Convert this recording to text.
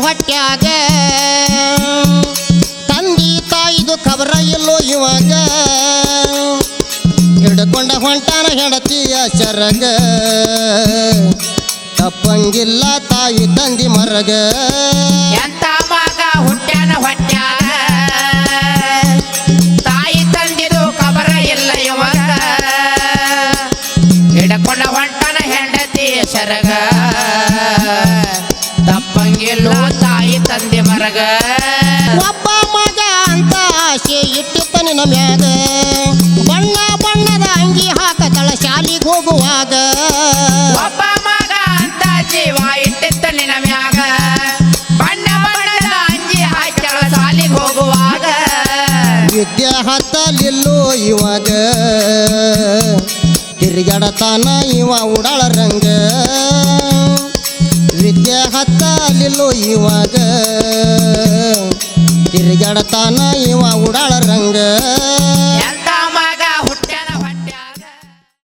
ಹೊಟ್ಯಾಗ ತಂದಿ ತಾಯಿದು ಖಬರ ಇಲ್ಲೋ ಇವಾಗ ಹಿಡ್ಕೊಂಡ ಹೊಂಟಾನ ಹೆಂಡತಿಯ ಸರಗ ತಪ್ಪಂಗಿಲ್ಲ ತಾಯಿ ತಂದಿ ಮರಗ ಎಂತ ಮಗ ಹುಟ್ಟ್ಯಾನ ಹೊಟ್ಯಾಗ ತಾಯಿ ತಂದಿದು ಖಬರ ಇಲ್ಲ ಇವಾಗ ಹಿಡ್ಕೊಂಡ ಹೊಂಟಾನ ಹೆಂಡತಿ ಸರಗ ತಪ್ಪಂಗಿಲ್ಲೋ ತಾಯಿ ತಂದೆ ಮರಗ ಒಬ್ಬ ಮಗ ಅಂತ ಆಸೆ ಇಟ್ಟಿತ್ತ ನಿನ್ನ ಮ್ಯಾಗ ಬಣ್ಣ ಬಣ್ಣದ ಅಂಗಿ ಹಾಕತಳ ಶಾಲಿಗೆ ಹೋಗುವಾಗ ಒಬ್ಬ ಮಗ ಅಂತ ಜೀವ ಇಟ್ಟಿತ್ತ ನಿನ್ನ ಮ್ಯಾಗ ಬಣ್ಣ ಬಣ್ಣದ ಅಂಗಿ ಹಾಕ್ಯಾಳ ಸಾಲಿಗೆ ಹೋಗುವಾಗ ವಿದ್ಯೆ ಹತ್ತಲಿಲ್ಲೋ ಇವಾಗ ತಿರುಗಾಡತಾನ ಇವ ಉಡಾಳ ರಂಗ ವಿದ್ಯೆ ಹತ್ತಲಿಲ್ಲೋ ಇವಾಗ ತಿರುಗಾಡತಾನ ಇವ ಉಡಾಳ ರಂಗ